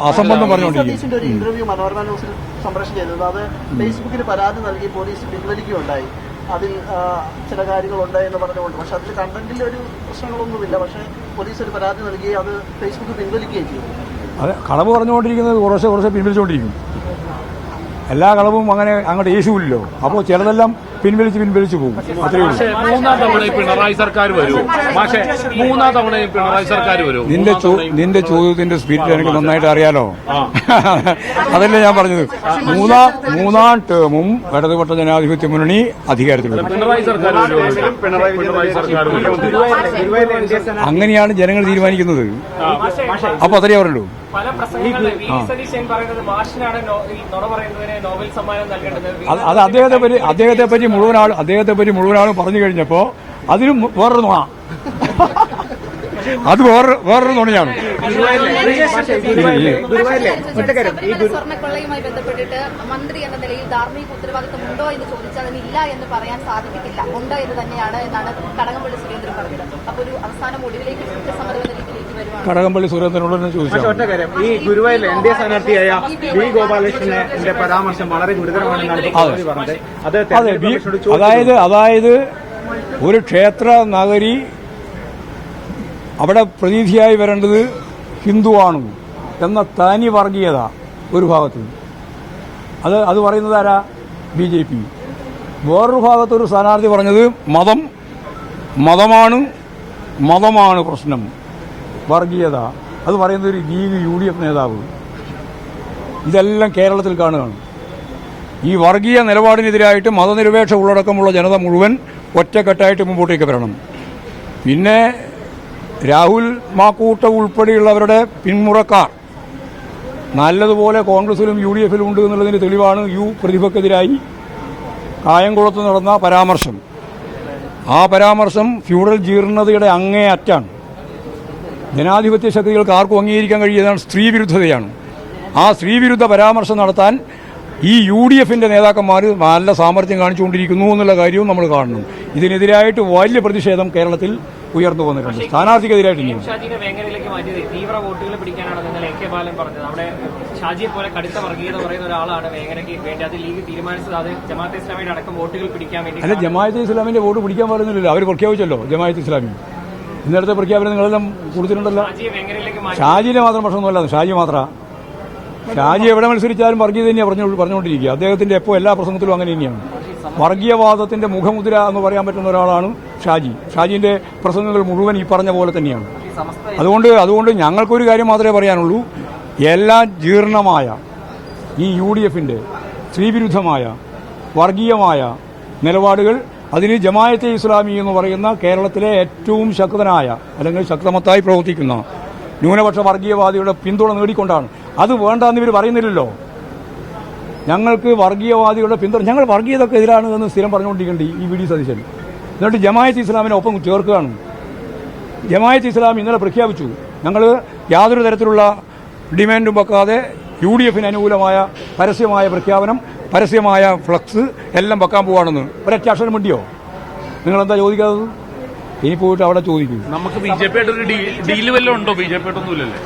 അസംബന്ധം പറഞ്ഞുകൊണ്ടിരിക്കും. ഒരു ഇന്റർവ്യൂ മനോരമ ന്യൂസിൽ സംപ്രേഷണം ചെയ്തത് അത് ഫേസ്ബുക്കിൽ പരാതി നൽകി പോലീസ് പിൻവലിക്കുകയുണ്ടായി. അതിൽ ചില കാര്യങ്ങളുണ്ട് എന്ന് പറഞ്ഞുകൊണ്ട്, പക്ഷെ അതിൽ കണ്ടന്റിൽ ഒരു പ്രശ്നങ്ങളൊന്നുമില്ല. പക്ഷെ പോലീസ് ഒരു പരാതി നൽകി അത് ഫേസ്ബുക്ക് പിൻവലിക്കുകയും ചെയ്തു. അത് കളവ് പറഞ്ഞുകൊണ്ടിരിക്കുന്നത് കുറച്ച് പിൻവലിച്ചുകൊണ്ടിരിക്കും. എല്ലാ കളവും അങ്ങനെ അങ്ങോട്ട് യേശുവില്ലല്ലോ. അപ്പോൾ ചിലതെല്ലാം പിൻവലിച്ചു പോകും. മൂന്നാം തവണയും പിണറായി സർക്കാർ വരും. പക്ഷേ മൂന്നാം തവണയും പിണറായി സർക്കാർ വരും. നിന്റെ ചോദ്യത്തിന്റെ സ്പിരിറ്റ് എനിക്ക് നന്നായിട്ട് അറിയാലോ. അതല്ലേ ഞാൻ പറഞ്ഞത്. മൂന്നാം ടേമും ഇടതുപക്ഷ ജനാധിപത്യ മുന്നണി അധികാരത്തിൽ വരും. പിണറായി സർക്കാർ അങ്ങനെയാണ് ജനങ്ങൾ തീരുമാനിക്കുന്നത്. അപ്പൊ അതേ പറഞ്ഞുള്ളൂ. അത് അദ്ദേഹത്തെ പറ്റി മുഴുവൻ ആളും പറഞ്ഞു കഴിഞ്ഞപ്പോ അതിലും വേറൊരു നുണ. അത് വേറൊരു നുണയാണ്. സ്വർണ്ണക്കൊള്ളയുമായി ബന്ധപ്പെട്ടിട്ട് മന്ത്രി എന്ന നിലയിൽ ധാർമ്മിക ഉത്തരവാദിത്തമുണ്ടോ എന്ന് ചോദിച്ചാൽ അതിനില്ല എന്ന് പറയാൻ സാധിക്കത്തില്ല. ഉണ്ട് എന്ന് തന്നെയാണ് എന്നാണ് കടകംപള്ളി സുരേന്ദ്രൻ പറഞ്ഞത്. അപ്പൊ ഒരു അവസാനം ഒടുവിലേക്ക് സമരത്തിലേക്ക് വരുവാണ്. കടകംപള്ളി സുരേന്ദ്രനോട് ചോദിച്ചാൽ ഈ ഗുരുവായൂരിൽ എൻ.ഡി.എ സ്ഥാനാർത്ഥിയായ വി ഗോപാലകൃഷ്ണന്റെ പരാമർശം വളരെ ഗുരുതരമാണെന്നാണ് പറഞ്ഞത്. അതായത് ഒരു ക്ഷേത്ര നഗരി അവിടെ പ്രതിനിധിയായി വരേണ്ടത് ഹിന്ദുവാണ് എന്ന തനി വർഗീയത ഒരു ഭാഗത്ത്. അത് പറയുന്നത് ആരാ? BJP. വേറൊരു ഭാഗത്തൊരു സ്ഥാനാർത്ഥി പറഞ്ഞത് മതമാണ് പ്രശ്നം, വർഗീയത. അത് പറയുന്നത് ഒരു ലീഗ് UDF നേതാവ്. ഇതെല്ലാം കേരളത്തിൽ കാണുകയാണ്. ഈ വർഗീയ നിലപാടിനെതിരായിട്ട് മതനിരപേക്ഷ ഉള്ളടക്കമുള്ള ജനത മുഴുവൻ ഒറ്റക്കെട്ടായിട്ട് മുമ്പോട്ടേക്ക് വരണം. പിന്നെ രാഹുൽ മാക്കൂട്ട ഉൾപ്പെടെയുള്ളവരുടെ പിന്മുറക്കാർ നല്ലതുപോലെ കോൺഗ്രസിലും UDFിലും ഉണ്ട് എന്നുള്ളതിന് തെളിവാണ് പ്രതിഭക്കെതിരായി കായംകുളത്ത് നടന്ന പരാമർശം. ആ പരാമർശം ഫ്യൂഡൽ ജീർണതയുടെ അങ്ങേയറ്റാണ്. ജനാധിപത്യ ശക്തികൾക്ക് ആർക്കും അംഗീകരിക്കാൻ കഴിയുന്നതാണ് സ്ത്രീവിരുദ്ധതയാണ്. ആ സ്ത്രീവിരുദ്ധ പരാമർശം നടത്താൻ ഈ UDFിന്റെ നേതാക്കന്മാർ നല്ല സാമർഥ്യം കാണിച്ചുകൊണ്ടിരിക്കുന്നു എന്നുള്ള കാര്യവും നമ്മൾ കാണണം. ഇതിനെതിരായിട്ട് വലിയ പ്രതിഷേധം കേരളത്തിൽ ഉയർന്നു വന്നിട്ടുണ്ട്. സ്ഥാനാർത്ഥിക്കെതിരായിട്ട് തീവ്ര വോട്ടുകൾ പിടിക്കാനാണ് നിങ്ങൾ AK ബാലൻ പറഞ്ഞത്. അവിടെ ഷാജിയെ പോലെ കടുത്ത വർഗീയത പറയുന്ന ഒരാളാണ് വേങ്ങരയ്ക്ക് വേണ്ടി അത് ലീഗ് തീരുമാനിച്ചത്. അത് ജമാഅത്തെ ഇസ്ലാമിയുടെ അടക്കം വോട്ടുകൾ പിടിക്കാൻ വേണ്ടി. അല്ല, ജമാഅത്തെ ഇസ്ലാമിന്റെ വോട്ട് പിടിക്കാൻ പറയുന്നില്ലല്ലോ. അവർ പ്രഖ്യാപിച്ചല്ലോ ജമാഅത്തെ ഇസ്ലാമി. ഇന്നലത്തെ പ്രഖ്യാപനം നിങ്ങളെല്ലാം കൊടുത്തിട്ടുണ്ടല്ലോ. ഷാജിനെ മാത്രം പ്രശ്നമൊന്നുമല്ല, ഷാജി എവിടെ മത്സരിച്ചാലും വർഗീയത തന്നെയാണ് പറഞ്ഞുകൊണ്ടിരിക്കുക. അദ്ദേഹത്തിന്റെ എപ്പോൾ എല്ലാ പ്രസംഗത്തിലും അങ്ങനെ തന്നെയാണ്. വർഗീയവാദത്തിന്റെ മുഖമുദ്ര എന്ന് പറയാൻ പറ്റുന്ന ഒരാളാണ് ഷാജിന്റെ പ്രസംഗങ്ങൾ മുഴുവൻ ഈ പറഞ്ഞ പോലെ തന്നെയാണ്. അതുകൊണ്ട് ഞങ്ങൾക്കൊരു കാര്യം മാത്രമേ പറയാനുള്ളൂ. എല്ലാ ജീർണമായ ഈ UDFിന്റെ സ്ത്രീവിരുദ്ധമായ വർഗീയമായ നിലപാടുകൾ, അതിന് ജമാഅത്തെ ഇസ്ലാമി എന്ന് പറയുന്ന കേരളത്തിലെ ഏറ്റവും ശക്തനായ അല്ലെങ്കിൽ ശക്തമത്തായി പ്രവർത്തിക്കുന്ന ന്യൂനപക്ഷ വർഗീയവാദികളുടെ പിന്തുണ നേടിക്കൊണ്ടാണ്. അത് വേണ്ടെന്ന് ഇവർ പറയുന്നില്ലല്ലോ. ഞങ്ങൾക്ക് വർഗീയവാദികളുടെ പിന്തുണ, ഞങ്ങൾ വർഗീയതയ്ക്ക് എതിരാണ് എന്ന് സ്ഥിരം പറഞ്ഞുകൊണ്ടിരിക്കേണ്ടി ഈ VD സതീശൻ. എന്നിട്ട് ജമാഅത്തെ ഇസ്ലാമിനെ ഒപ്പം ചേർക്കുകയാണ്. ജമാഅത്തെ ഇസ്ലാമി ഇന്നലെ പ്രഖ്യാപിച്ചു, ഞങ്ങൾ യാതൊരു തരത്തിലുള്ള ഡിമാൻഡും വെക്കാതെ UDFിന് അനുകൂലമായ പരസ്യമായ പ്രഖ്യാപനം, പരസ്യമായ ഫ്ലക്സ് എല്ലാം വെക്കാൻ പോവാണെന്ന്. ഒരൊറ്റ അക്ഷരം വേണ്ടിയോ? നിങ്ങളെന്താ ചോദിക്കാത്തത്? ഇനി പോയിട്ട് അവിടെ ചോദിക്കും. നമുക്ക് BJP ആയിട്ടൊരു ഡീല് വല്ലതും ഉണ്ടോ? BJP ആയിട്ടൊന്നുമില്ലല്ലേ?